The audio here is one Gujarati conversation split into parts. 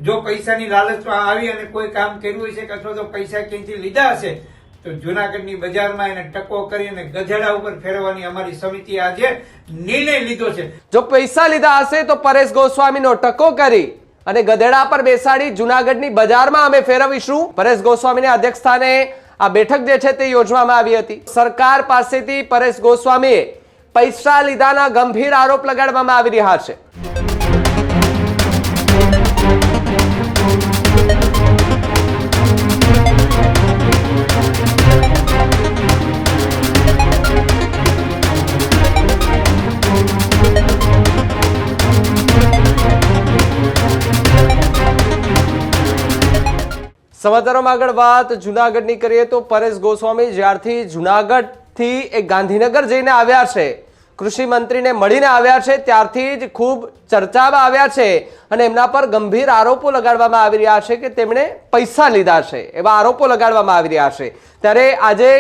જો પૈસાની લાલચમાં આવી અને કોઈ કામ કર્યું હશે કે અથવા તો પૈસા ક્યાંથી લીધા હશે તો જુનાગઢની બજારમાં એને ટકો કરી અને ગધેડા ઉપર ફેરવવાની અમારી સમિતિએ આજે નિર્ણય લીધો છે। જો પૈસા લીધા હશે તો પરેશ ગોસ્વામીનો ટકો કરી અને ગધેડા પર બેસાડી જુનાગઢની બજારમાં અમે ફેરવીશું। પરેશ ગોસ્વામીના અધ્યક્ષસ્થાને આ બેઠક જે છે તે યોજવામાં આવી હતી। સરકાર પાસેથી પરેશ ગોસ્વામીએ પૈસા લીધાના ગંભીર આરોપ લગાડવામાં આવી રહ્યા છે। સમાચારોમાં આગળ વાત જુનાગઢની કરીએ તો પરેશ ગોસ્વામી જ્યારથી જુનાગઢથી એક ગાંધીનગર જઈને આવ્યા છે, કૃષિ મંત્રીને મળીને આવ્યા છે, ત્યારથી જ ખૂબ ચર્ચામાં આવ્યા છે અને એમના પર ગંભીર આરોપો લગાડવામાં આવી રહ્યા છે કે તેમણે પૈસા લીધા છે, એવા આરોપો લગાડવામાં આવી રહ્યા છે। ત્યારે આજે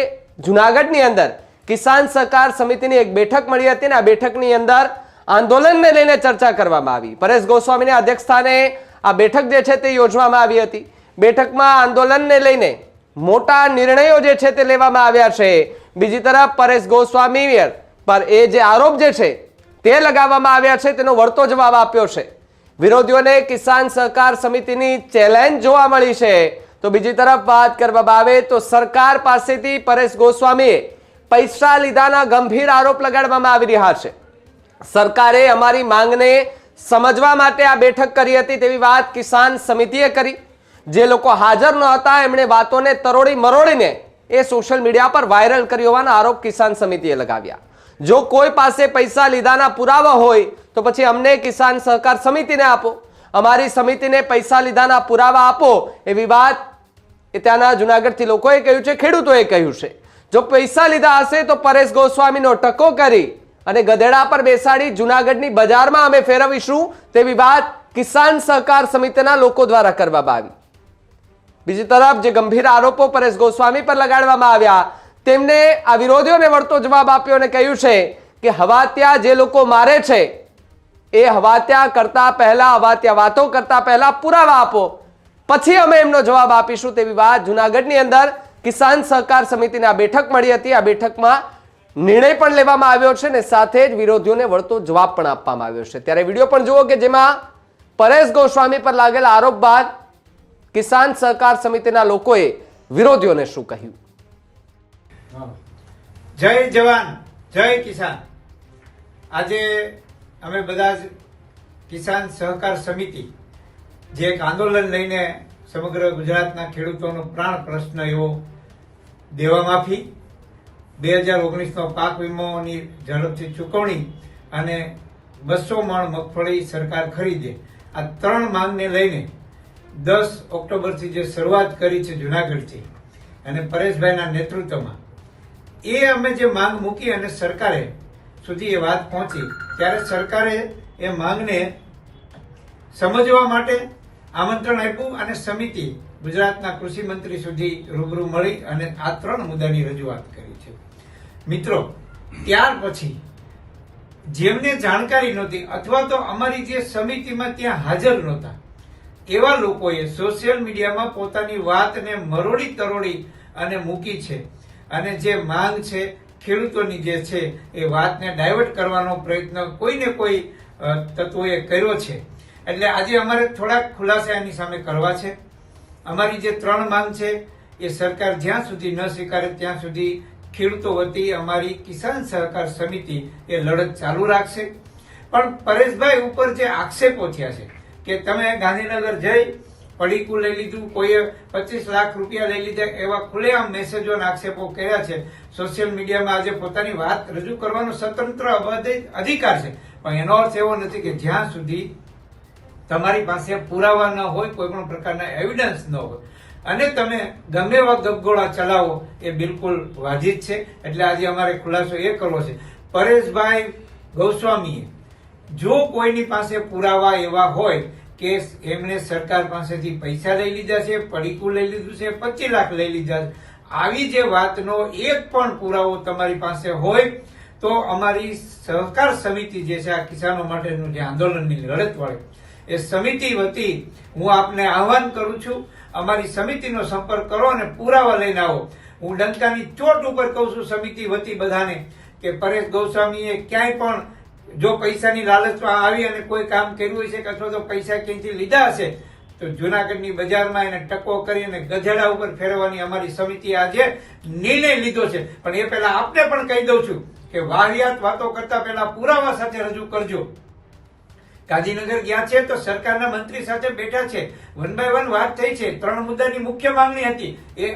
જુનાગઢની અંદર કિસાન સહકાર સમિતિની એક બેઠક મળી હતી અને આ બેઠકની અંદર આંદોલનને લઈને ચર્ચા કરવામાં આવી। પરેશ ગોસ્વામીના અધ્યક્ષસ્થાને આ બેઠક જે છે તે યોજવામાં આવી હતી। બેઠકમાં આંદોલનને લઈને મોટા નિર્ણયો જે છે તે લેવામાં આવ્યા છે। બીજી તરફ પરેશ ગોસ્વામી પર એ જે આરોપ જે છે તે લગાવવામાં આવ્યા છે તેનો વળતો જવાબ આપ્યો છે। વિરોધીઓને કિસાન સહકાર સમિતિની ચેલેન્જ જોવા મળી છે। તો બીજી તરફ વાત કરવામાં આવે તો સરકાર પાસેથી પરેશ ગોસ્વામીએ પૈસા લીધાના ગંભીર આરોપ લગાડવામાં આવી રહ્યા છે। સરકારે અમારી માંગને સમજવા માટે આ બેઠક કરી હતી તેવી વાત કિસાન સમિતિએ કરી। જે લોકો હાજર ન હતા એમણે વાતોને તરોડી મરોડીને એ સોશિયલ મીડિયા પર વાયરલ કરી હોવાના આરોપ કિસાન સમિતિએ લગાવ્યા। જો કોઈ પાસે પૈસા લીધાના પુરાવા હોય તો પછી અમને કિસાન સહકાર સમિતિને આપો, અમારી સમિતિને પૈસા લીધાના પુરાવા આપો એવી વાત ત્યાંના જુનાગઢથી લોકોએ કહ્યું છે, ખેડૂતોએ કહ્યું છે। જો પૈસા લીધા હશે તો પરેશ ગોસ્વામીનો ટકો કરી અને ગધેડા પર બેસાડી જુનાગઢની બજારમાં અમે ફેરવીશું તેવી વાત કિસાન સહકાર સમિતિના લોકો દ્વારા કરવામાં આવી। બીજી તરફ જે ગંભીર આરોપો પરેશ ગોસ્વામી પર લગાડવામાં આવ્યા તેમને આ વિરોધીઓને વળતો જવાબ આપ્યો અને કહ્યું છે કે હવાત્યા જે લોકો મારે છે એ હવાત્યા કરતા પહેલા, હવાત્યા વાતો કરતા પહેલા પુરાવા આપો, પછી અમે એમનો જવાબ આપીશું તેવી વાત જુનાગઢની અંદર કિસાન સહકાર સમિતિની આ બેઠક મળી હતી। આ બેઠકમાં નિર્ણય પણ લેવામાં આવ્યો છે અને સાથે જ વિરોધીઓને વળતો જવાબ પણ આપવામાં આવ્યો છે। ત્યારે વિડીયો પણ જુઓ કે જેમાં પરેશ ગોસ્વામી પર લાગેલા આરોપ બાદ કિસાન સહકાર સમિતિના લોકોએ વિરોધીઓને શું કહ્યું। જય જવાન જય કિસાન। આજે અમે બધા જ કિસાન સહકાર સમિતિ જે એક આંદોલન લઈને સમગ્ર ગુજરાતના ખેડૂતોનો પ્રાણ પ્રશ્ન એવો દેવા માફી, 2019નો પાક વીમોની ઝડપથી ચૂકવણી અને 200 મણ મગફળી સરકાર ખરીદે, આ ત્રણ માંગને લઈને 10 ઓક્ટોબરથી જે શરૂઆત કરી છે જુનાગઢથી અને પરેશભાઈના નેતૃત્વમાં, એ અમે જે માંગ મૂકી અને સરકારે સુધી એ વાત પહોંચી ત્યારે સરકારે એ માંગને સમજવા માટે આમંત્રણ આપ્યું અને સમિતિ ગુજરાતના કૃષિ મંત્રી સુધી રૂબરૂ મળી અને આ ત્રણ મુદ્દાની રજૂઆત કરી છે। મિત્રો, ત્યાર પછી જેમને જાણકારી નહોતી અથવા તો અમારી જે સમિતિમાં ત્યાં હાજર નહોતા એવા લોકોએ સોશિયલ મીડિયામાં પોતાની વાતને મરોડી તરોડી અને મૂકી છે અને જે માંગ છે ખેડૂતોની જે છે એ વાતને ડાયવર્ટ કરવાનો પ્રયત્ન કોઈને કોઈ તત્વોએ કર્યો છે। એટલે આજે અમારે થોડાક ખુલાસા એની સામે કરવા છે। અમારી જે ત્રણ માંગ છે એ સરકાર જ્યાં સુધી ન સ્વીકારે ત્યાં સુધી ખેડૂતો વતી અમારી કિસાન સહકાર સમિતિ એ લડત ચાલુ રાખશે। પણ પરેશભાઈ ઉપર જે આક્ષેપો થયા છે કે તમે ગાંધીનગર જઈ પડીકું લઈ લીધું, કોઈએ 25 લાખ રૂપિયા લઈ લીધા, એવા ખુલ્લેઆમ મેસેજો અને આક્ષેપો કર્યા છે। સોશિયલ મીડિયામાં આજે પોતાની વાત રજૂ કરવાનો સ્વતંત્ર અધિકાર છે, પણ એનો અર્થ એવો નથી કે જ્યાં સુધી તમારી પાસે પુરાવા ન હોય, કોઈ પણ પ્રકારના એવિડન્સ ન હોય અને તમે ગમે એવા ગપગોળા ચલાવો એ બિલકુલ વાજિબ છે। એટલે આજે અમારે ખુલાસો એ કરવો છે, પરેશભાઈ ગોસ્વામીએ જો કોઈની પાસે પુરાવા એવા હોય કે એમણે સરકાર પાસેથી પૈસા લઈ લીધા છે, પડીકું લઈ લીધું છે, 25 લાખ લઈ લીધા છે, આવી જે વાતનો એક પણ પુરાવો તમારી પાસે હોય તો અમારી સહકાર સમિતિ જે છે આ કિસાનો માટેનું જે આંદોલનની લડત વાળી એ સમિતિ વતી હું આપને આહવાન કરું છું, અમારી સમિતિનો સંપર્ક કરો અને પુરાવા લઈને આવો. હું ડંકાની ચોટ ઉપર કહું છું સમિતિ વતી બધાને કે પરેશ ગોસ્વામીએ ક્યાંય પણ જો પૈસાની લાલચમાં આવી અને કોઈ કામ કર્યું હોય છે કે અથવા તો પૈસા ક્યાંયથી લીધા હશે તો જુનાગઢની બજારમાં એને ટકો કરી અને ગધેડા ઉપર ફેરવવાની અમારી સમિતિએ આજે નિર્ણય લીધો છે. પણ એ પહેલા આપને પણ કહી દઉં છું કે વાહિયાત વાતો કરતા પહેલા પુરાવા સાથે રજૂ કરજો. ગાંધીનગર ગયા છે તો સરકારના મંત્રી સાથે બેઠા છે, 1 by 1 વાત થઈ છે, 3 મુદ્દાની મુખ્ય માંગણી હતી. એ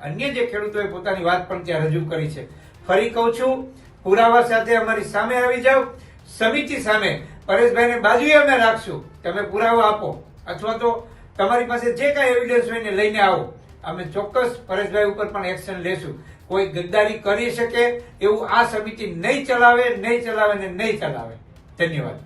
અન્ય જે ખેડૂતોએ પોતાની વાત પણ ત્યાં રજૂ કરી છે. ફરી કહું છું, પુરાવા સાથે અમારી સામે આવી જાઓ. સમિતિ સામે પરેશભાઈને બાજુએ અમે રાખશું. તમે પુરાવા આપો અથવા તો તમારી પાસે જે કાંઈ એવિડન્સ હોય ને લઈને આવો. અમે ચોક્કસ પરેશભાઈ ઉપર પણ એક્શન લેશું. કોઈ ગદ્દારી કરી શકે એવું આ સમિતિ નહીં ચલાવે ને નહીં ચલાવે. ધન્યવાદ.